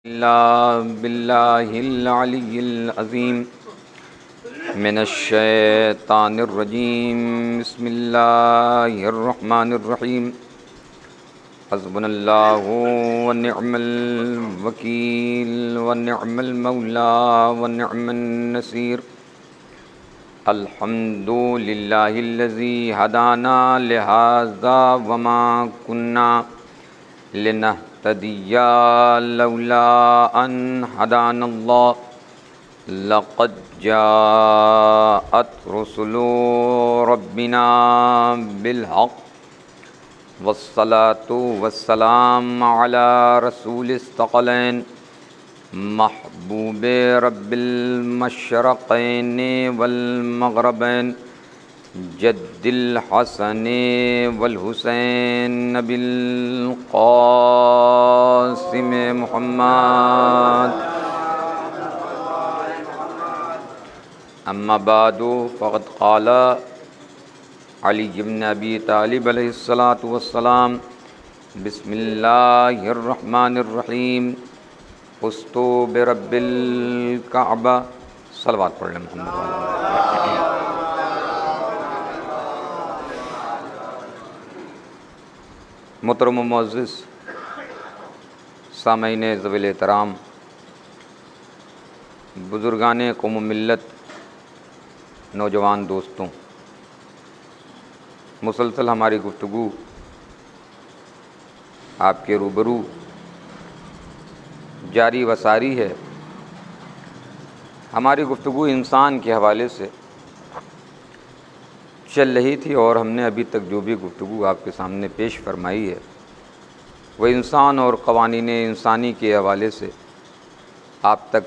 اللہ باللہ العلی العظیم من الشیطان الرجیم بسم اللہ الرحمن الرحیم حسبنا اللہ ونعم الوکیل ونعم المولا ونعم النصیر الحمد للہ الذی ہدانا لہذا وما کنا لنهتدی لولا ان ہدانا اللہ لقد جاءت رسل ربنا بالحق والصلاة والسلام على رسول الثقلین محبوب رب المشرقین والمغربین جد الحسن والحسین بالقاسم محمد اما بعد فقد قال علی بن ابی طالب علیہ الصلاۃ والسلام بسم اللہ الرحمن الرحیم فزت برب الکعبہ صلوات پڑھ لیں محمد والا۔ محترم و معزز سامعین ذوی احترام، بزرگان قوم و ملت، نوجوان دوستوں، مسلسل ہماری گفتگو آپ کے روبرو جاری و ساری ہے۔ ہماری گفتگو انسان کے حوالے سے چل رہی تھی اور ہم نے ابھی تک جو بھی گفتگو آپ کے سامنے پیش فرمائی ہے وہ انسان اور قوانین انسانی کے حوالے سے آپ تک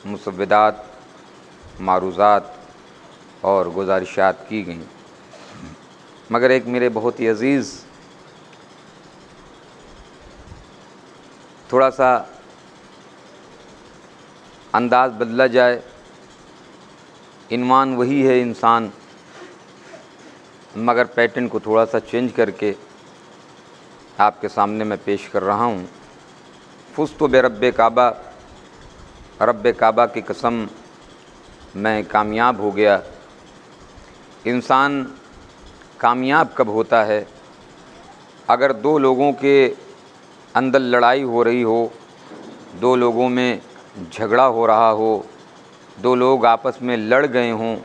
مسودات، معروضات اور گزارشات کی گئیں، مگر ایک میرے بہت ہی عزیز تھوڑا سا انداز بدلا جائے، عنوان وہی ہے انسان، مگر پیٹرن کو تھوڑا سا چینج کر کے آپ کے سامنے میں پیش کر رہا ہوں۔ فزت برب کعبہ، رب کعبہ کی قسم میں کامیاب ہو گیا۔ انسان کامیاب کب ہوتا ہے؟ اگر دو لوگوں کے اندر لڑائی ہو رہی ہو، دو لوگوں میں جھگڑا ہو رہا ہو، دو لوگ آپس میں لڑ گئے ہوں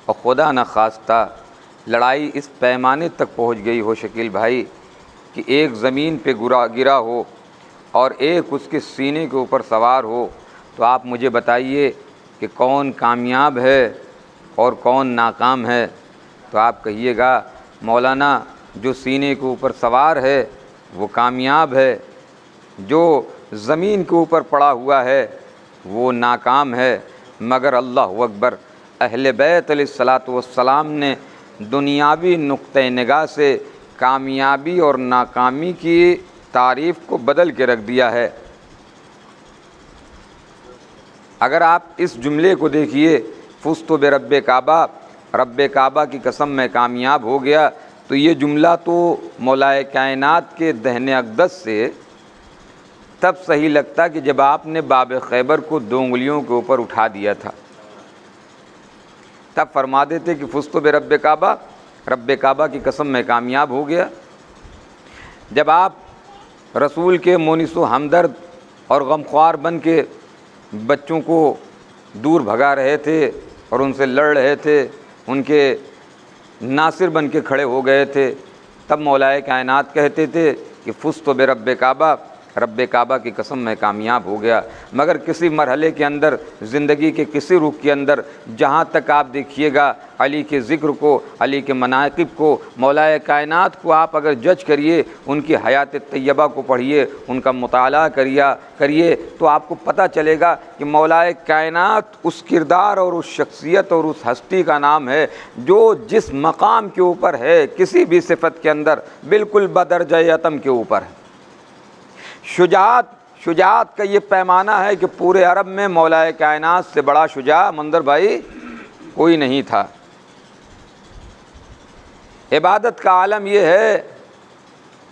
اور خدا نخواستہ لڑائی اس پیمانے تک پہنچ گئی ہو شکیل بھائی کہ ایک زمین پہ گرا ہو اور ایک اس کے سینے کے اوپر سوار ہو، تو آپ مجھے بتائیے کہ کون کامیاب ہے اور کون ناکام ہے؟ تو آپ کہیے گا مولانا جو سینے کے اوپر سوار ہے وہ کامیاب ہے، جو زمین کے اوپر پڑا ہوا ہے وہ ناکام ہے۔ مگر اللہ اکبر، اہل بیت علیہ الصلاۃ والسلام نے دنیاوی نقطہ نگاہ سے کامیابی اور ناکامی کی تعریف کو بدل کے رکھ دیا ہے۔ اگر آپ اس جملے کو دیکھیے، فزت برب کعبہ، رب کعبہ کی قسم میں کامیاب ہو گیا، تو یہ جملہ تو مولائے کائنات کے دہن اقدس سے تب صحیح لگتا کہ جب آپ نے باب خیبر کو 2 انگلیوں کے اوپر اٹھا دیا تھا، تب فرما دیتے کہ فزت برب کعبہ، رب کعبہ کی قسم میں کامیاب ہو گیا۔ جب آپ رسول کے مونس و ہمدرد اور غمخوار بن کے بچوں کو دور بھگا رہے تھے اور ان سے لڑ رہے تھے، ان کے ناصر بن کے کھڑے ہو گئے تھے، تب مولائے کائنات کہتے تھے کہ فزت برب کعبہ، رب کعبہ کی قسم میں کامیاب ہو گیا۔ مگر کسی مرحلے کے اندر، زندگی کے کسی رخ کے اندر، جہاں تک آپ دیکھیے گا علی کے ذکر کو، علی کے مناقب کو، مولائے کائنات کو آپ اگر جج کریے، ان کی حیات طیبہ کو پڑھیے، ان کا مطالعہ کریے، تو آپ کو پتہ چلے گا کہ مولائے کائنات اس کردار اور اس شخصیت اور اس ہستی کا نام ہے جو جس مقام کے اوپر ہے، کسی بھی صفت کے اندر بالکل بدرجہ اتم کے اوپر ہے۔ شجاعت کا یہ پیمانہ ہے کہ پورے عرب میں مولائے کائنات سے بڑا شجاع منظر بھائی کوئی نہیں تھا۔ عبادت کا عالم یہ ہے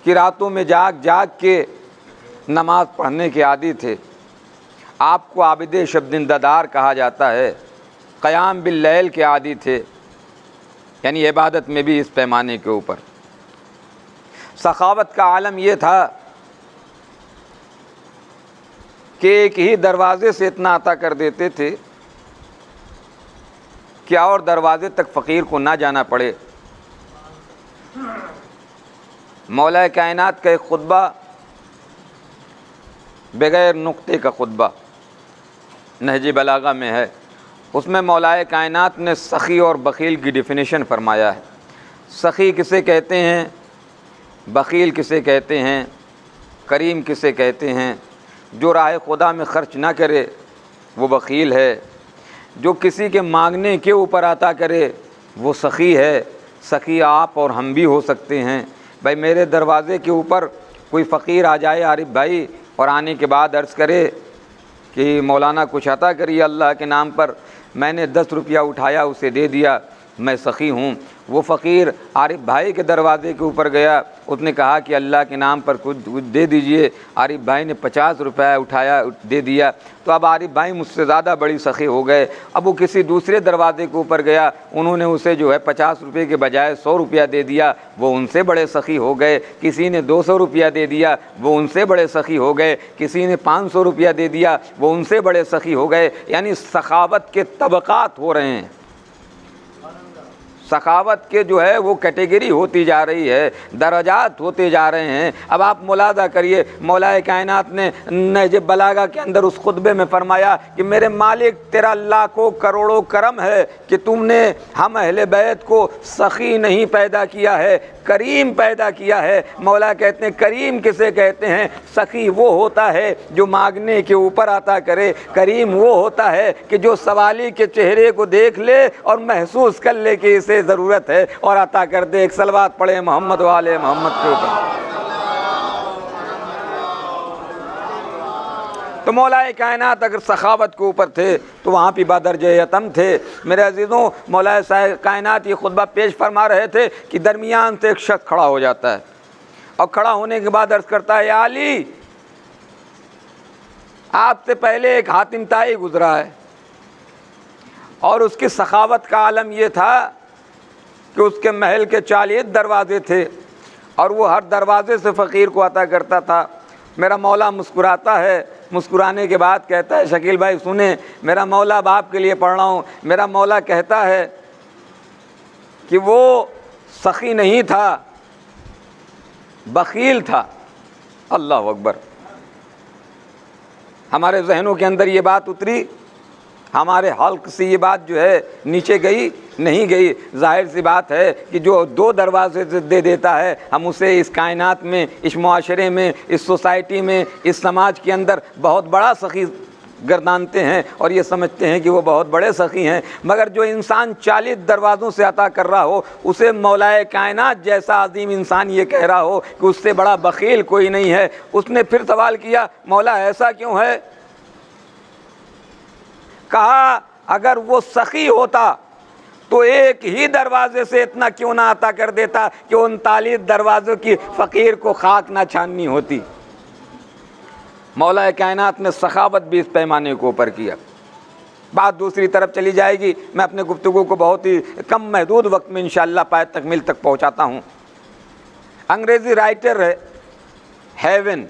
کہ راتوں میں جاگ جاگ کے نماز پڑھنے کے عادی تھے، آپ کو عابد شب دندار کہا جاتا ہے، قیام باللیل کے عادی تھے، یعنی عبادت میں بھی اس پیمانے کے اوپر۔ سخاوت کا عالم یہ تھا کہ ایک ہی دروازے سے اتنا عطا کر دیتے تھے کہ اور دروازے تک فقیر کو نہ جانا پڑے۔ مولا کائنات کا ایک خطبہ، بغیر نقطے کا خطبہ، نہج بلاغہ میں ہے، اس میں مولا کائنات نے سخی اور بخیل کی ڈیفینیشن فرمایا ہے۔ سخی کسے کہتے ہیں، بخیل کسے کہتے ہیں، کریم کسے کہتے ہیں؟ جو راہ خدا میں خرچ نہ کرے وہ بخیل ہے، جو کسی کے مانگنے کے اوپر عطا کرے وہ سخی ہے۔ سخی آپ اور ہم بھی ہو سکتے ہیں۔ بھائی میرے دروازے کے اوپر کوئی فقیر آ جائے عارف بھائی، اور آنے کے بعد عرض کرے کہ مولانا کچھ عطا کریے اللہ کے نام پر، میں نے 10 روپیہ اٹھایا اسے دے دیا، میں سخی ہوں۔ وہ فقیر عارف بھائی کے دروازے کے اوپر گیا، اس نے کہا کہ اللہ کے نام پر کچھ دے دیجئے، عارف بھائی نے 50 روپیہ اٹھایا دے دیا، تو اب عارف بھائی مجھ سے زیادہ بڑی سخی ہو گئے۔ اب وہ کسی دوسرے دروازے کے اوپر گیا، انہوں نے اسے جو ہے 50 روپے کے بجائے 100 روپیہ دے دیا، وہ ان سے بڑے سخی ہو گئے۔ کسی نے 200 روپیہ دے دیا، وہ ان سے بڑے سخی ہو گئے۔ کسی نے 500 روپیہ دے دیا، وہ ان سے بڑے سخی ہو گئے۔ یعنی سخاوت کے طبقات ہو رہے ہیں، سخاوت کے جو ہے وہ کیٹیگری ہوتی جا رہی ہے، درجات ہوتے جا رہے ہیں۔ اب آپ ملاحظہ کریے، مولا کائنات نے نہج بلاغہ کے اندر اس خطبے میں فرمایا کہ میرے مالک تیرا لاکھوں کروڑوں کرم ہے کہ تم نے ہم اہل بیت کو سخی نہیں پیدا کیا ہے، کریم پیدا کیا ہے۔ مولا کہتے ہیں کریم کسے کہتے ہیں؟ سخی وہ ہوتا ہے جو مانگنے کے اوپر عطا کرے، کریم وہ ہوتا ہے کہ جو سوالی کے چہرے کو دیکھ لے اور محسوس کر لے کہ اسے ضرورت ہے اور عطا کر دے۔ ایک صلوات پڑھے محمد و آل محمد کے اوپر۔ تو مولا کائنات اگر سخاوت کے اوپر تھے تو وہاں پہ بدرجہ یتم تھے۔ میرے عزیزوں، مولا کائنات یہ خطبہ پیش فرما رہے تھے کہ درمیان سے ایک شخص کھڑا ہو جاتا ہے، اور کھڑا ہونے کے بعد عرض کرتا ہے یا علی، آپ سے پہلے ایک حاتم طائی گزرا ہے، اور اس کی سخاوت کا عالم یہ تھا کہ اس کے محل کے 40 دروازے تھے، اور وہ ہر دروازے سے فقیر کو عطا کرتا تھا۔ میرا مولا مسکراتا ہے، مسکرانے کے بعد کہتا ہے شکیل بھائی سنیں، میرا مولا اب آپ کے لیے پڑھ رہا ہوں۔ میرا مولا کہتا ہے کہ وہ سخی نہیں تھا، بخیل تھا۔ اللہ اکبر! ہمارے ذہنوں کے اندر یہ بات اتری، ہمارے حلق سے یہ بات جو ہے نیچے گئی نہیں گئی؟ ظاہر سی بات ہے کہ جو 2 دروازے سے دے دیتا ہے، ہم اسے اس کائنات میں، اس معاشرے میں، اس سوسائٹی میں، اس سماج کے اندر بہت بڑا سخی گردانتے ہیں اور یہ سمجھتے ہیں کہ وہ بہت بڑے سخی ہیں۔ مگر جو انسان 40 دروازوں سے عطا کر رہا ہو، اسے مولا کائنات جیسا عظیم انسان یہ کہہ رہا ہو کہ اس سے بڑا بخیل کوئی نہیں ہے۔ اس نے پھر سوال کیا مولا ایسا کیوں ہے؟ کہا اگر وہ سخی ہوتا تو ایک ہی دروازے سے اتنا کیوں نہ عطا کر دیتا کہ 39 دروازوں کی فقیر کو خاک نہ چھاننی ہوتی۔ مولا کائنات نے سخاوت بھی اس پیمانے کو اوپر کیا۔ بات دوسری طرف چلی جائے گی، میں اپنے گفتگو کو بہت ہی کم محدود وقت میں انشاءاللہ پائے تکمیل تک پہنچاتا ہوں۔ انگریزی رائٹر ہے ہیون،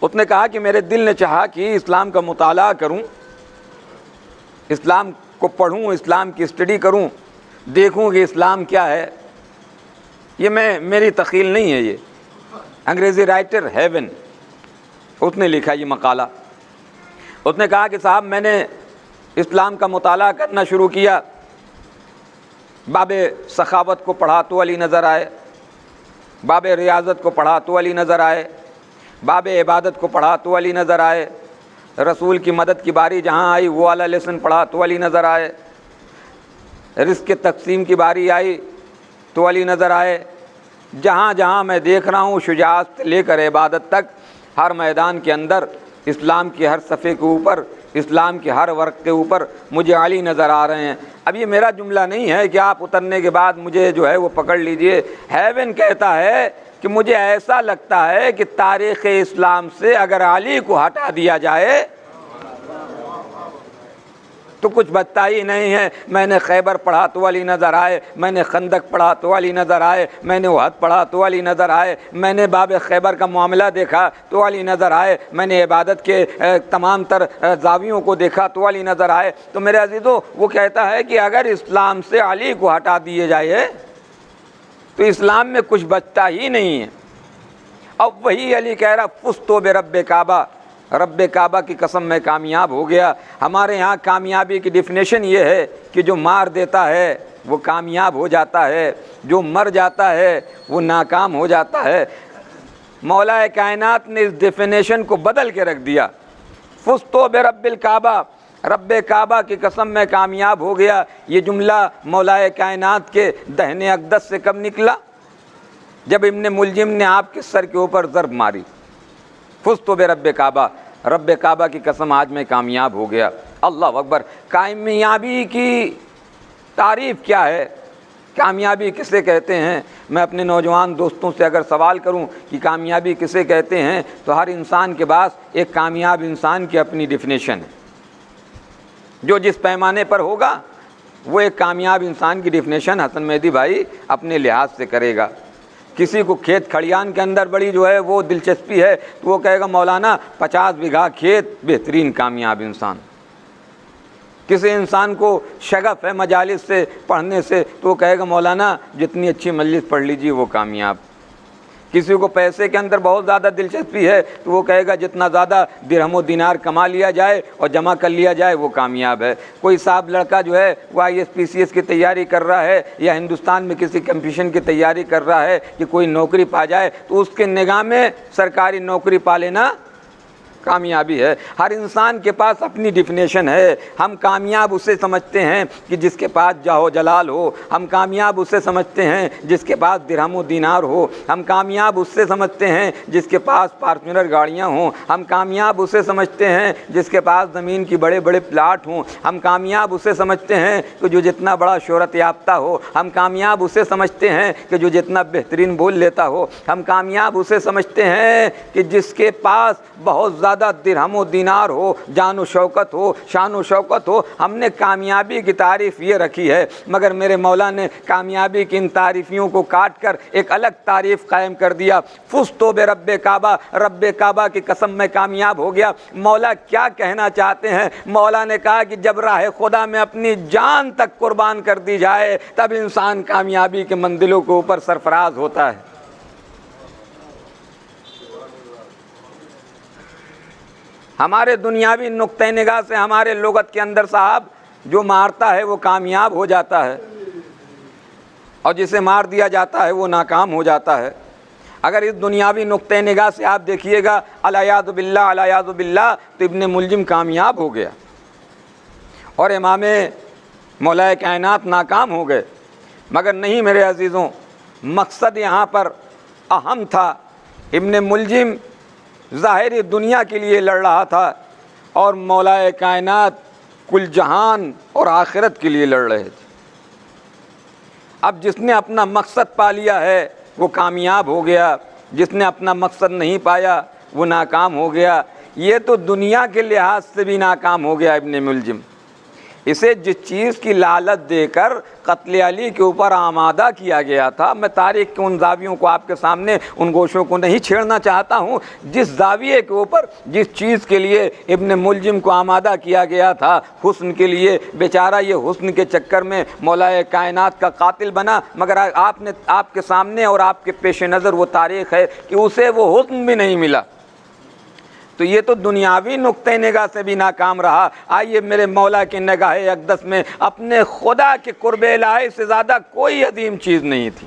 اس نے کہا کہ میرے دل نے چاہا کہ اسلام کا مطالعہ کروں، اسلام کو پڑھوں، اسلام کی اسٹڈی کروں، دیکھوں کہ اسلام کیا ہے۔ یہ میری تخیل نہیں ہے، یہ انگریزی رائٹر ہیون اس نے لکھا یہ مقالہ۔ اس نے کہا کہ صاحب میں نے اسلام کا مطالعہ کرنا شروع کیا، باب سخاوت کو پڑھا تو علی نظر آئے، باب ریاضت کو پڑھا تو علی نظر آئے، باب عبادت کو پڑھا تو علی نظر آئے، رسول کی مدد کی باری جہاں آئی وہ والا لیسن پڑھا تو علی نظر آئے، رزق کے تقسیم کی باری آئی تو علی نظر آئے۔ جہاں جہاں میں دیکھ رہا ہوں شجاعت سے لے کر عبادت تک، ہر میدان کے اندر، اسلام کے ہر صفحے کے اوپر، اسلام کے ہر ورق کے اوپر مجھے علی نظر آ رہے ہیں۔ اب یہ میرا جملہ نہیں ہے کہ آپ اترنے کے بعد مجھے جو ہے وہ پکڑ لیجئے۔ ہیون کہتا ہے کہ مجھے ایسا لگتا ہے کہ تاریخ اسلام سے اگر علی کو ہٹا دیا جائے تو کچھ بچتا ہی نہیں ہے۔ میں نے خیبر پڑھا تو علی نظر آئے، میں نے خندق پڑھا تو علی نظر آئے، میں نے احد پڑھا تو علی نظر آئے، میں نے باب خیبر کا معاملہ دیکھا تو علی نظر آئے، میں نے عبادت کے تمام تر زاویوں کو دیکھا تو علی نظر آئے۔ تو میرے عزیزو، وہ کہتا ہے کہ اگر اسلام سے علی کو ہٹا دیے جائے تو اسلام میں کچھ بچتا ہی نہیں ہے۔ اب وہی علی کہہ رہا فزت برب کعبہ، رب کعبہ کی قسم میں کامیاب ہو گیا۔ ہمارے ہاں کامیابی کی ڈیفینیشن یہ ہے کہ جو مار دیتا ہے وہ کامیاب ہو جاتا ہے، جو مر جاتا ہے وہ ناکام ہو جاتا ہے۔ مولا کائنات نے اس ڈیفینیشن کو بدل کے رکھ دیا۔ فزت برب الکعبہ، رب کعبہ کی قسم میں کامیاب ہو گیا، یہ جملہ مولا کائنات کے دہنے اقدس سے کب نکلا؟ جب ابن ملجم نے آپ کے سر کے اوپر ضرب ماری۔ فزت برب کعبہ، رب کعبہ کی قسم آج میں کامیاب ہو گیا۔ اللہ اکبر! کامیابی کی تعریف کیا ہے؟ کامیابی کسے کہتے ہیں؟ میں اپنے نوجوان دوستوں سے اگر سوال کروں کہ کامیابی کسے کہتے ہیں تو ہر انسان کے پاس ایک کامیاب انسان کی اپنی ڈیفینیشن ہے۔ جو جس پیمانے پر ہوگا وہ ایک کامیاب انسان کی ڈیفینیشن حسن مہدی بھائی اپنے لحاظ سے کرے گا۔ کسی کو کھیت کھلیان کے اندر بڑی جو ہے وہ دلچسپی ہے تو وہ کہے گا مولانا 50 بیگھہ کھیت، بہترین کامیاب انسان۔ کسی انسان کو شغف ہے مجالس سے پڑھنے سے تو وہ کہے گا مولانا جتنی اچھی مجلس پڑھ لیجیے وہ کامیاب۔ کسی کو پیسے کے اندر بہت زیادہ دلچسپی ہے تو وہ کہے گا جتنا زیادہ درہم و دینار کما لیا جائے اور جمع کر لیا جائے وہ کامیاب ہے۔ کوئی صاحب لڑکا جو ہے وہ IAS PCS کی تیاری کر رہا ہے یا ہندوستان میں کسی کمپٹیشن کی تیاری کر رہا ہے کہ کوئی نوکری پا جائے تو اس کے نگاہ میں سرکاری نوکری پا لینا کامیابی ہے۔ ہر انسان کے پاس اپنی ڈیفینیشن ہے۔ ہم کامیاب اسے سمجھتے ہیں کہ جس کے پاس جاہ و جلال ہو، ہم کامیاب اسے سمجھتے ہیں جس کے پاس درہم و دینار ہو، ہم کامیاب اسے سمجھتے ہیں جس کے پاس فارچونر گاڑیاں ہوں، ہم کامیاب اسے سمجھتے ہیں جس کے پاس زمین کی بڑے بڑے پلاٹ ہوں، ہم کامیاب اسے سمجھتے ہیں کہ جو جتنا بڑا شہرت یافتہ ہو، ہم کامیاب اسے سمجھتے ہیں کہ جو جتنا بہترین بول لیتا ہو، ہم کامیاب اسے سمجھتے ہیں کہ جس کے پاس بہت زیادہ درہم و دینار ہو، جان و شوکت ہو، شان و شوکت ہو۔ ہم نے کامیابی کی تعریف یہ رکھی ہے، مگر میرے مولا نے کامیابی کی ان تعریفیوں کو کاٹ کر ایک الگ تعریف قائم کر دیا۔ فزت برب کعبہ، رب کعبہ کی قسم میں کامیاب ہو گیا۔ مولا کیا کہنا چاہتے ہیں؟ مولا نے کہا کہ جب راہ خدا میں اپنی جان تک قربان کر دی جائے تب انسان کامیابی کے منزلوں کے اوپر سرفراز ہوتا ہے۔ ہمارے دنیاوی نقطہ نگاہ سے ہمارے لغت کے اندر صاحب جو مارتا ہے وہ کامیاب ہو جاتا ہے اور جسے مار دیا جاتا ہے وہ ناکام ہو جاتا ہے۔ اگر اس دنیاوی نقطہ نگاہ سے آپ دیکھیے گا الیاذ باللہ الیاذ باللہ تو ابن ملجم کامیاب ہو گیا اور امام مولا کائنات ناکام ہو گئے، مگر نہیں میرے عزیزوں، مقصد یہاں پر اہم تھا۔ ابن ملجم ظاہری دنیا کے لیے لڑ رہا تھا اور مولا کائنات کل جہان اور آخرت کے لیے لڑ رہے تھے۔ اب جس نے اپنا مقصد پا لیا ہے وہ کامیاب ہو گیا، جس نے اپنا مقصد نہیں پایا وہ ناکام ہو گیا۔ یہ تو دنیا کے لحاظ سے بھی ناکام ہو گیا ابن ملجم۔ اسے جس چیز کی لالچ دے کر قتل علی کے اوپر آمادہ کیا گیا تھا، میں تاریخ کے ان زاویوں کو آپ کے سامنے ان گوشوں کو نہیں چھیڑنا چاہتا ہوں، جس زاویے کے اوپر جس چیز کے لیے ابن ملجم کو آمادہ کیا گیا تھا، حسن کے لیے، بیچارہ یہ حسن کے چکر میں مولا کائنات کا قاتل بنا، مگر آپ کے سامنے اور آپ کے پیش نظر وہ تاریخ ہے کہ اسے وہ حسن بھی نہیں ملا۔ تو یہ تو دنیاوی نقطہ نگاہ سے بھی ناکام رہا۔ آئیے میرے مولا کی نگاہ اقدس میں اپنے خدا کے قرب الہی سے زیادہ کوئی عظیم چیز نہیں تھی۔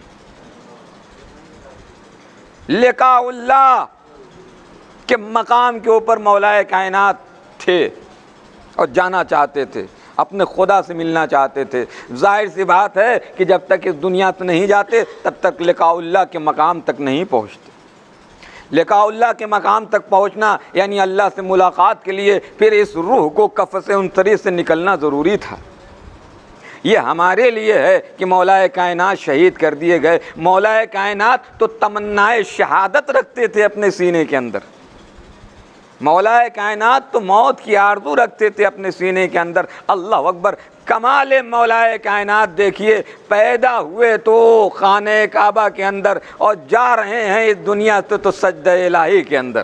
لقاء اللہ کے مقام کے اوپر مولا کائنات تھے اور جانا چاہتے تھے، اپنے خدا سے ملنا چاہتے تھے۔ ظاہر سی بات ہے کہ جب تک اس دنیا سے نہیں جاتے تب تک لقاء اللہ کے مقام تک نہیں پہنچتے۔ لقاء اللہ کے مقام تک پہنچنا یعنی اللہ سے ملاقات کے لیے پھر اس روح کو قفس عنصری سے نکلنا ضروری تھا۔ یہ ہمارے لیے ہے کہ مولا کائنات شہید کر دیے گئے۔ مولا کائنات تو تمنائے شہادت رکھتے تھے اپنے سینے کے اندر، مولا کائنات تو موت کی آرزو رکھتے تھے اپنے سینے کے اندر۔ اللہ اکبر، کمال مولا کائنات دیکھیے، پیدا ہوئے تو خانہ کعبہ کے اندر اور جا رہے ہیں اس دنیا سے تو سجدہ الہی کے اندر۔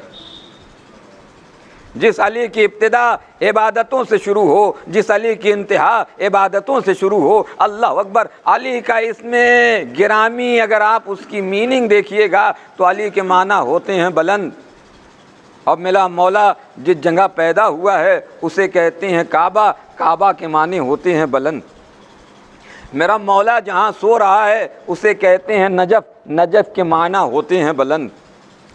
جس علی کی ابتدا عبادتوں سے شروع ہو، جس علی کی انتہا عبادتوں سے شروع ہو، اللہ اکبر، علی کا اس میں گرامی اگر آپ اس کی میننگ دیکھیے گا تو علی کے معنی ہوتے ہیں بلند۔ اب میرا مولا جس جگہ پیدا ہوا ہے اسے کہتے ہیں کعبہ، کعبہ کے معنی ہوتے ہیں بلند۔ میرا مولا جہاں سو رہا ہے اسے کہتے ہیں نجف، نجف کے معنی ہوتے ہیں بلند۔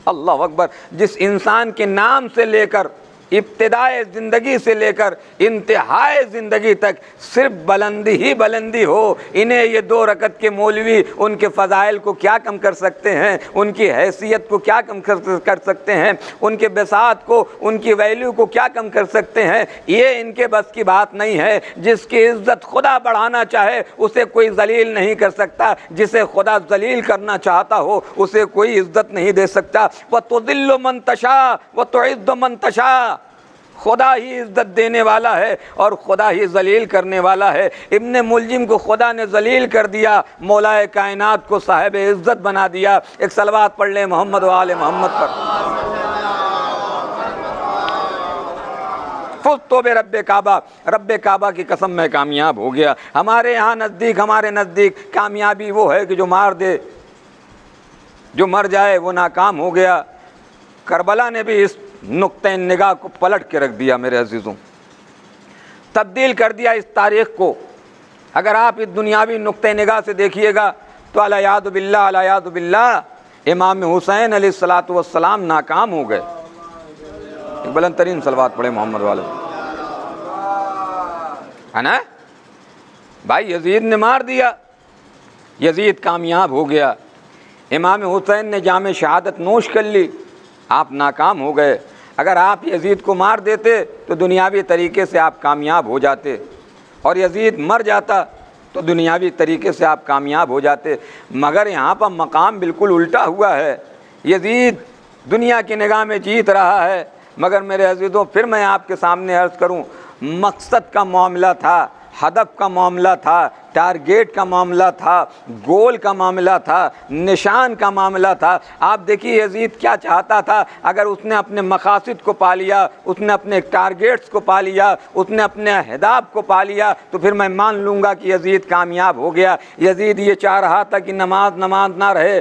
اللہ اکبر، جس انسان کے نام سے لے کر ابتدائے زندگی سے لے کر انتہائے زندگی تک صرف بلندی ہی بلندی ہو، انہیں یہ 2 رکعت کے مولوی ان کے فضائل کو کیا کم کر سکتے ہیں، ان کی حیثیت کو کیا کم کر سکتے ہیں، ان کے بساط کو، ان کی ویلیو کو کیا کم کر سکتے ہیں؟ یہ ان کے بس کی بات نہیں ہے۔ جس کی عزت خدا بڑھانا چاہے اسے کوئی ذلیل نہیں کر سکتا، جسے خدا ذلیل کرنا چاہتا ہو اسے کوئی عزت نہیں دے سکتا۔ وَتُذِلُّ مَن تَشَاءُ وَتُعِزُّ مَن تَشَاءُ، خدا ہی عزت دینے والا ہے اور خدا ہی ذلیل کرنے والا ہے۔ ابن ملجم کو خدا نے ذلیل کر دیا، مولا کائنات کو صاحب عزت بنا دیا۔ ایک صلوات پڑھ لیں محمد و آل محمد پر۔ فزت برب کعبہ، رب کعبہ کی قسم میں کامیاب ہو گیا۔ ہمارے یہاں نزدیک، ہمارے نزدیک کامیابی وہ ہے کہ جو مار دے، جو مر جائے وہ ناکام ہو گیا۔ کربلا نے بھی اس نقطۂ نگاہ کو پلٹ کے رکھ دیا میرے عزیزوں، تبدیل کر دیا اس تاریخ کو۔ اگر آپ اس دنیاوی نقطۂ نگاہ سے دیکھیے گا تو الیاذ باللہ، الیاذ باللہ، امام حسین علیہ الصلوۃ والسلام ناکام ہو گئے۔ ایک بلند ترین صلوات پڑھے محمد والے، ہے نا بھائی؟ یزید نے مار دیا، یزید کامیاب ہو گیا۔ امام حسین نے جام شہادت نوش کر لی، آپ ناکام ہو گئے۔ اگر آپ یزید کو مار دیتے تو دنیاوی طریقے سے آپ کامیاب ہو جاتے، اور یزید مر جاتا تو دنیاوی طریقے سے آپ کامیاب ہو جاتے۔ مگر یہاں پر مقام بالکل الٹا ہوا ہے۔ یزید دنیا کی نگاہ میں جیت رہا ہے، مگر میرے عزیزوں پھر میں آپ کے سامنے عرض کروں، مقصد کا معاملہ تھا، ہدف کا معاملہ تھا، ٹارگیٹ کا معاملہ تھا، گول کا معاملہ تھا، نشان کا معاملہ تھا۔ آپ دیکھیے یزید کیا چاہتا تھا۔ اگر اس نے اپنے مقاصد کو پا لیا، اس نے اپنے ٹارگیٹس کو پا لیا، اس نے اپنے اہداف کو پا لیا، تو پھر میں مان لوں گا کہ یزید کامیاب ہو گیا۔ یزید یہ چاہ رہا تھا کہ نماز نہ رہے،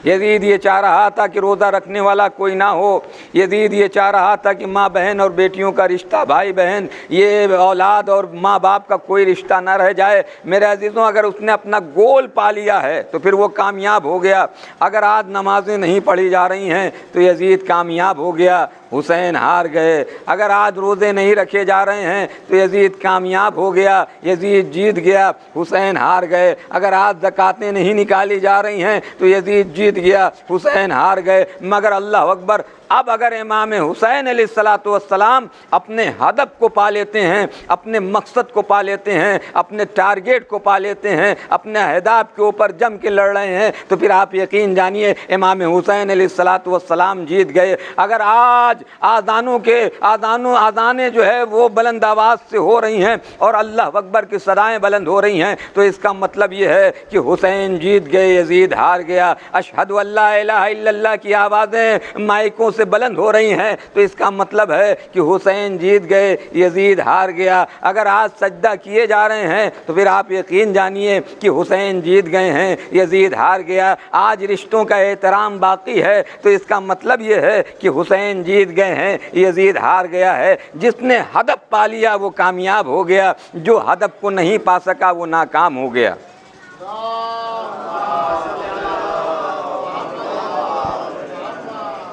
یزید یہ چاہ رہا تھا کہ روزہ رکھنے والا کوئی نہ ہو، یزید یہ چاہ رہا تھا کہ ماں بہن اور بیٹیوں کا رشتہ، بھائی بہن، یہ اولاد اور ماں باپ کا کوئی رشتہ نہ رہ جائے۔ میرے عزیزوں اگر اس نے اپنا گول پا لیا ہے تو پھر وہ کامیاب ہو گیا۔ اگر آج نمازیں نہیں پڑھی جا رہی ہیں تو یزید کامیاب ہو گیا، حسین ہار گئے۔ اگر آج روزے نہیں رکھے جا رہے ہیں تو یزید کامیاب ہو گیا، یزید جیت گیا، حسین ہار گئے۔ اگر آج زکاتیں نہیں نکالی جا رہی ہیں تو یزید جیت گیا، حسین ہار گئے۔ مگر اللہ اکبر، اب اگر امام حسین علیہ الصلوۃ والسلام اپنے ہدف کو پا لیتے ہیں، اپنے مقصد کو پا لیتے ہیں، اپنے ٹارگیٹ کو پا لیتے ہیں، اپنے اہداف کے اوپر جم کے لڑ رہے ہیں، تو پھر آپ یقین جانیے امام حسین علیہ الصلوۃ والسلام جیت گئے۔ اگر آج آذانیں جو ہے وہ بلند آواز سے ہو رہی ہیں اور اللہ اکبر کی صدائیں بلند ہو رہی ہیں تو اس کا مطلب یہ ہے کہ حسین جیت گئے، یزید ہار گیا۔ اشہد ان لا الہ الا اللہ کی آوازیں مائکوں سے بلند ہو رہی ہیں تو اس کا مطلب ہے کہ حسین جیت گئے، یزید ہار گیا۔ اگر آج سجدہ کیے جا رہے ہیں تو پھر آپ یقین جانیے کہ حسین جیت گئے ہیں، یزید ہار گیا۔ آج رشتوں کا احترام باقی ہے تو اس کا مطلب یہ ہے کہ حسین جیت گئے ہیں، یزید ہار گیا ہے۔ جس نے ہدف پا لیا وہ کامیاب ہو گیا، جو ہدف کو نہیں پا سکا وہ ناکام ہو گیا۔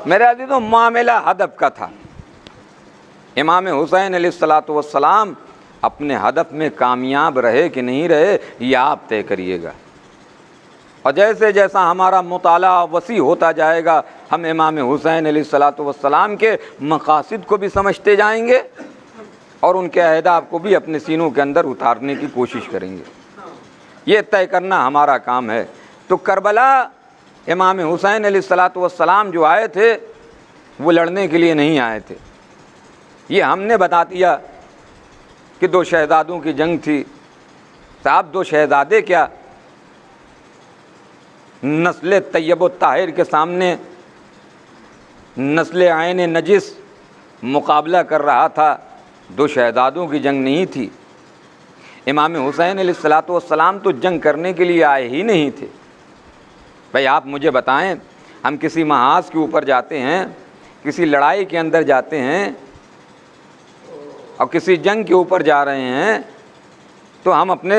میرے عزیزوں معاملہ ہدف کا تھا۔ امام حسین علیہ الصلوۃ والسلام اپنے ہدف میں کامیاب رہے کہ نہیں رہے یہ آپ طے کریے گا، اور جیسے جیسا ہمارا مطالعہ وسیع ہوتا جائے گا ہم امام حسین علیہ الصلوۃ والسلام کے مقاصد کو بھی سمجھتے جائیں گے اور ان کے اہداف کو بھی اپنے سینوں کے اندر اتارنے کی کوشش کریں گے۔ یہ طے کرنا ہمارا کام ہے۔ تو کربلا امام حسین علیہ الصلوۃ والسلام جو آئے تھے وہ لڑنے کے لیے نہیں آئے تھے۔ یہ ہم نے بتا دیا کہ 2 شہزادوں کی جنگ تھی۔ صاحب 2 شہزادے کیا، نسل طیب و طاہر کے سامنے نسل عین نجس مقابلہ کر رہا تھا، 2 شہزادوں کی جنگ نہیں تھی۔ امام حسین علیہ الصلوۃ والسلام تو جنگ کرنے کے لیے آئے ہی نہیں تھے۔ بھائی آپ مجھے بتائیں، ہم کسی محاذ کے اوپر جاتے ہیں، کسی لڑائی کے اندر جاتے ہیں اور کسی جنگ کے اوپر جا رہے ہیں تو ہم اپنے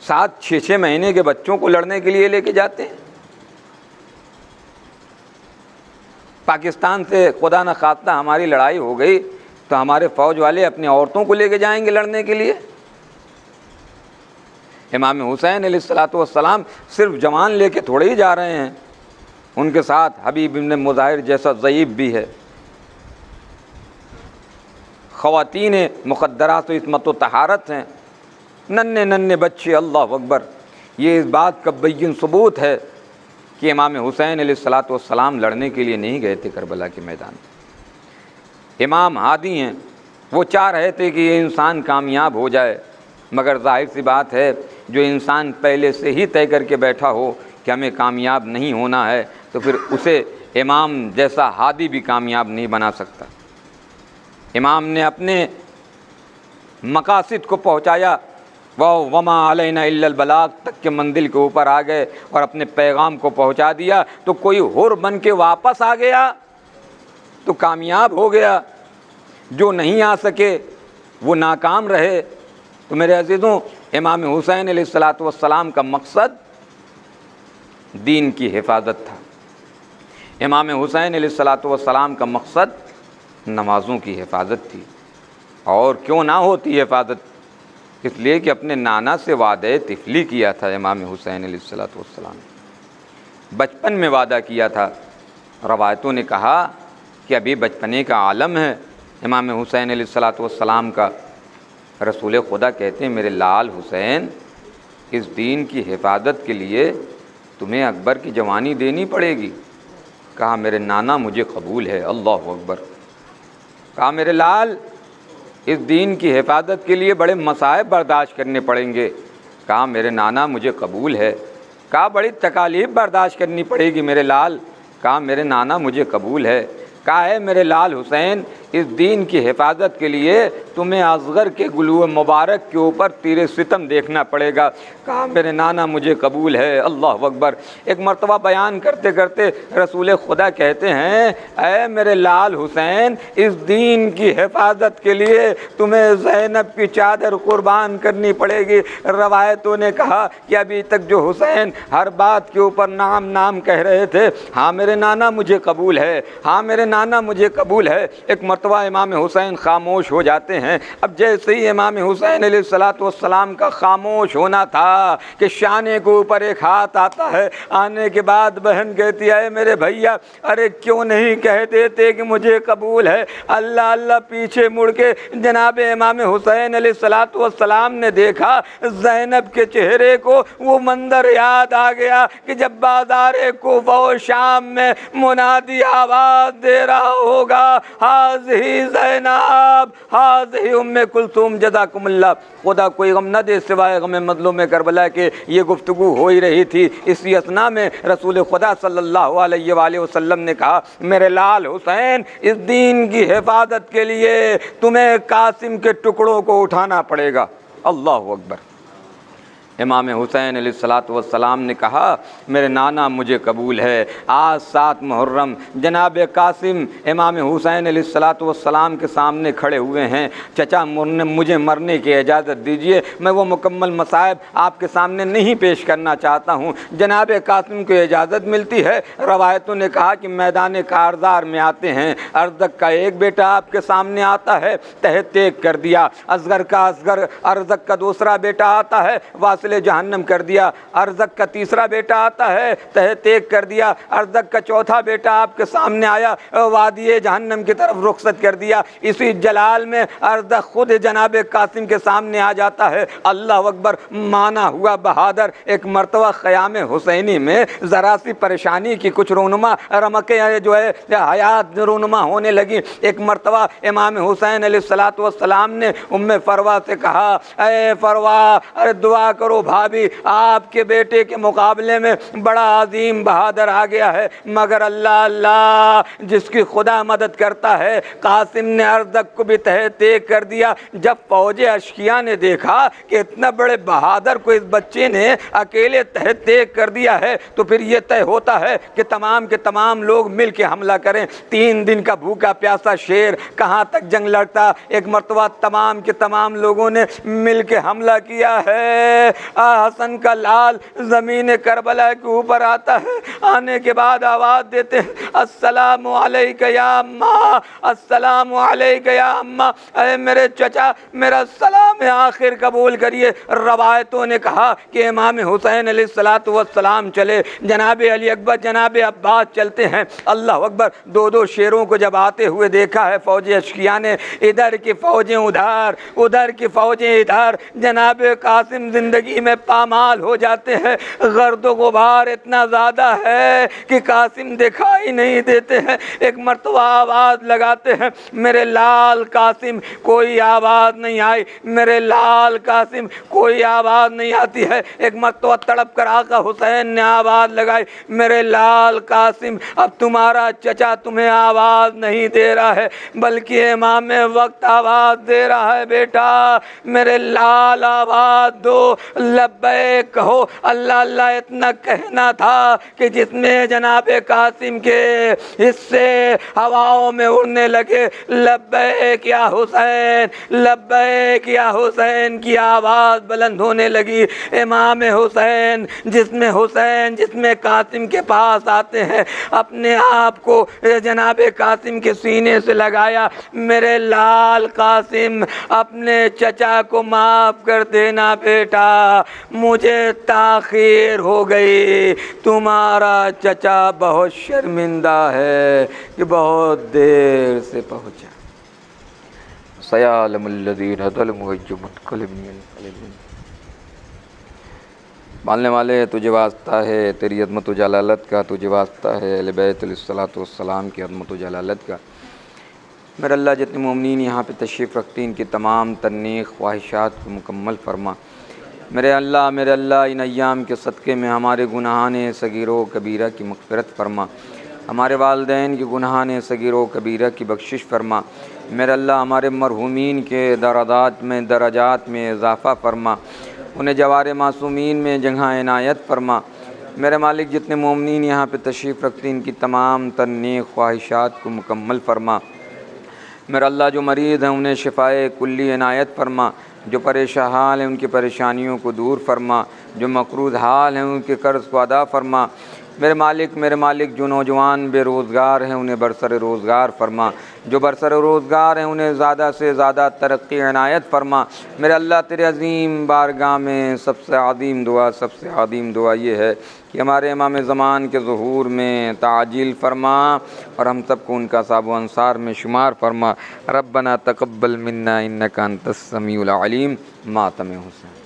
ساتھ 6 مہینے کے بچوں کو لڑنے کے لیے لے کے جاتے ہیں؟ پاکستان سے خدا نہ خواستہ ہماری لڑائی ہو گئی تو ہمارے فوج والے اپنی عورتوں کو لے کے جائیں گے لڑنے کے لیے؟ امام حسین علیہ الصلوۃ والسلام صرف جوان لے کے تھوڑے ہی جا رہے ہیں، ان کے ساتھ حبیب ابن مظاہر جیسا ضعیف بھی ہے، خواتین مقدرات و عصمت و طہارت ہیں، ننھے بچے۔ اللہ اکبر! یہ اس بات کا بین ثبوت ہے کہ امام حسین علیہ الصلوۃ والسلام لڑنے کے لیے نہیں گئے تھے کربلا کے میدان میں۔ امام ہادی ہیں، وہ چاہ رہے تھے کہ یہ انسان کامیاب ہو جائے، مگر ظاہر سی بات ہے جو انسان پہلے سے ہی طے کر کے بیٹھا ہو کہ ہمیں کامیاب نہیں ہونا ہے تو پھر اسے امام جیسا ہادی بھی کامیاب نہیں بنا سکتا۔ امام نے اپنے مقاصد کو پہنچایا، وَمَا عَلَيْنَا إِلَّا الْبَلَاغُ تک کے منزل کے اوپر آ گئے اور اپنے پیغام کو پہنچا دیا، تو کوئی حر بن کے واپس آ گیا تو کامیاب ہو گیا، جو نہیں آ سکے وہ ناکام رہے۔ تو میرے عزیزوں، امام حسین علیہ الصلوۃ والسلام کا مقصد دین کی حفاظت تھا۔ امام حسین علیہ الصلوۃ والسلام کا مقصد نمازوں کی حفاظت تھی۔ اور کیوں نہ ہوتی حفاظت؟ اس لیے کہ اپنے نانا سے وعدہ طفلی کیا تھا امام حسین علیہ الصلوۃ والسلام نے، بچپن میں وعدہ کیا تھا۔ روایتوں نے کہا کہ ابھی بچپنے کا عالم ہے امام حسین علیہ الصلوۃ والسلام کا۔ رسول خدا کہتے ہیں میرے لال حسین، اس دین کی حفاظت کے لیے تمہیں اکبر کی جوانی دینی پڑے گی۔ کہا میرے نانا مجھے قبول ہے۔ اللہ اکبر! کہا میرے لال، اس دین کی حفاظت کے لیے بڑے مصائب برداشت کرنے پڑیں گے۔ کہا میرے نانا مجھے قبول ہے۔ کہا بڑی تکالیف برداشت کرنی پڑے گی میرے لال۔ کہا میرے نانا مجھے قبول ہے۔ کہا ہے میرے لال حسین، اس دین کی حفاظت کے لیے تمہیں اصغر کے گلو مبارک کے اوپر تیر ستم دیکھنا پڑے گا۔ کہا میرے نانا مجھے قبول ہے۔ اللہ اکبر! ایک مرتبہ بیان کرتے کرتے رسول خدا کہتے ہیں اے میرے لال حسین، اس دین کی حفاظت کے لیے تمہیں زینب کی چادر قربان کرنی پڑے گی۔ روایتوں نے کہا کہ ابھی تک جو حسین ہر بات کے اوپر نام کہہ رہے تھے، ہاں میرے نانا مجھے قبول ہے، ہاں میرے نانا مجھے قبول ہے، ایک مرتبہ امام حسین خاموش ہو جاتے ہیں۔ اب جیسے ہی امام حسین علیہ الصلوۃ والسلام کا خاموش ہونا تھا کہ شانے کے اوپر ایک ہاتھ آتا ہے۔ آنے کے بعد بہن کہتی ہے میرے بھیا، ارے کیوں نہیں کہہ دیتے کہ مجھے قبول ہے؟ اللہ اللہ پیچھے مڑ کے جناب امام حسین علیہ الصلوۃ والسلام نے دیکھا، زینب کے چہرے کو وہ منظر یاد آ گیا کہ جب بازار کوفہ و شام میں منادی آواز دے رہا ہوگا حاضی زینب حاضی ام کلثوم جزاکم اللہ، خدا کوئی غم نہ دے سوائے غم مظلوم کربلا کے، یہ گفتگو ہو ہی رہی تھی۔ اسی اثناء میں رسول خدا صلی اللہ علیہ وآلہ وسلم نے کہا میرے لال حسین، اس دین کی حفاظت کے لیے تمہیں قاسم کے ٹکڑوں کو اٹھانا پڑے گا۔ اللہ اکبر! امام حسین علیہ الصلوۃ والسلام نے کہا میرے نانا مجھے قبول ہے۔ آج 7 محرم جناب قاسم امام حسین علیہ الصلوۃ والسلام کے سامنے کھڑے ہوئے ہیں۔ چچا مجھے مرنے کی اجازت دیجیے، میں وہ مکمل مصائب آپ کے سامنے نہیں پیش کرنا چاہتا ہوں۔ جناب قاسم کو اجازت ملتی ہے۔ روایتوں نے کہا کہ میدان کارزار میں آتے ہیں، ارزق کا ایک بیٹا آپ کے سامنے آتا ہے، تحت ایک کر دیا۔ اصغر کا اصغر، ارزق کا دوسرا بیٹا آتا ہے، واصل فاصلے جہنم کر دیا۔ ارزق کا تیسرا بیٹا آتا ہے، تہ تیک کر دیا۔ ارزق کا چوتھا بیٹا آپ کے سامنے آیا، وادی جہنم کی طرف رخصت کر دیا۔ اسی جلال میں ارزق خود جناب قاسم کے سامنے آ جاتا ہے۔ اللہ اکبر، مانا ہوا بہادر ایک مرتبہ خیام حسینی میں ذرا سی پریشانی کی، کچھ رونما رمقیں جو ہے حیات رونما ہونے لگی۔ ایک مرتبہ امام حسین علیہ السلام نے ام فروا سے کہا، اے فروا، ارے دعا کرو بھابھی، آپ کے بیٹے کے مقابلے میں بڑا عظیم بہادر آ گیا ہے، مگر اللہ جس کی خدا مدد کرتا ہے۔ قاسم نے ارزق کو بھی تہہ تیک کر دیا۔ جب فوج اشقیاء نے دیکھا کہ اتنا بڑے بہادر کو اس بچے نے اکیلے تہہ تیک کر دیا ہے تو پھر یہ طے ہوتا ہے کہ تمام کے تمام لوگ مل کے حملہ کریں۔ 3 دن کا بھوکا پیاسا شیر کہاں تک جنگ لڑتا؟ ایک مرتبہ تمام کے تمام لوگوں نے مل کے حملہ کیا ہے۔ حسن کا لال زمین کربلا کے اوپر آتا ہے، آنے کے بعد آواز دیتے ہیں، السلام علیکہ یا اماں، السلام علیکہ یا اماں، اے میرے چچا میرا سلام آخر قبول کریے۔ روایتوں نے کہا کہ امام حسین علیہ السلام چلے، جناب علی اکبر جناب عباس چلتے ہیں۔ اللہ اکبر، 2 شیروں کو جب آتے ہوئے دیکھا ہے فوج اشقیاء نے، ادھر کی فوجیں ادھر کی فوجیں ادھر، جناب قاسم زندگی میں پامال ہو جاتے ہیں۔ گرد و غبار اتنا زیادہ ہے کہ قاسم دکھائی نہیں دیتے ہیں۔ ایک مرتبہ آواز لگاتے ہیں، میرے لال قاسم، کوئی آواز نہیں آئی، میرے لال قاسم، کوئی آواز نہیں آتی ہے۔ ایک مرتبہ تڑپ کر آقا حسین نے آواز لگائی، میرے لال قاسم، اب تمہارا چچا تمہیں آواز نہیں دے رہا ہے بلکہ امام وقت آواز دے رہا ہے، بیٹا میرے لال آواز دو، لبیک کہو۔ اللہ اتنا کہنا تھا کہ جس میں جناب قاسم کے حصے ہواؤں میں اڑنے لگے، لبیک یا حسین، لبیک یا حسین کی آواز بلند ہونے لگی۔ امام حسین جس میں قاسم کے پاس آتے ہیں، اپنے آپ کو جناب قاسم کے سینے سے لگایا، میرے لال قاسم اپنے چچا کو معاف کر دینا بیٹا، مجھے تاخیر ہو گئی، تمہارا چچا بہت شرمندہ ہے کہ بہت دیر سے پہنچا۔ سیعلم الذین ظلموا أَيُّ مُنقلب ينقلبون۔ ماننے والے، تجھے واسطہ ہے تیری عظمت و جلالت کا، تجھے واسطہ ہے اہل بیت علیہ الصلوۃ والسلام کی عظمت و جلالت کا۔ میرے اللہ جتنے مومنین یہاں پہ تشریف رکھتے ہیں ان کی تمام تنیخ خواہشات کو مکمل فرما۔ میرے اللہ ان ایام کے صدقے میں ہمارے گناہان صغیر و کبیرہ کی مغفرت فرما، ہمارے والدین کے گناہان صغیر و کبیرہ کی بخشش فرما۔ میرے اللہ ہمارے مرحومین کے درجات میں اضافہ فرما، انہیں جوار معصومین میں جگہ عنایت فرما۔ میرے مالک جتنے مومنین یہاں پہ تشریف رکھتے ہیں ان کی تمام تنیخ خواہشات کو مکمل فرما۔ میرے اللہ جو مریض ہیں انہیں شفائے کلی عنایت فرما، جو پریشان حال ہیں ان کی پریشانیوں کو دور فرما، جو مقروض حال ہیں ان کے قرض کو ادا فرما۔ میرے مالک جو نوجوان بے روزگار ہیں انہیں برسر روزگار فرما، جو برسر روزگار ہیں انہیں زیادہ سے زیادہ ترقی عنایت فرما۔ میرے اللہ تیرے عظیم بارگاہ میں سب سے عظیم دعا یہ ہے کہ ہمارے امام زمان کے ظہور میں تعجیل فرما اور ہم سب کو ان کا صحاب و انصار میں شمار فرما۔ ربنا تقبل منا انک انت السمیع العلیم۔ ماتم حسین۔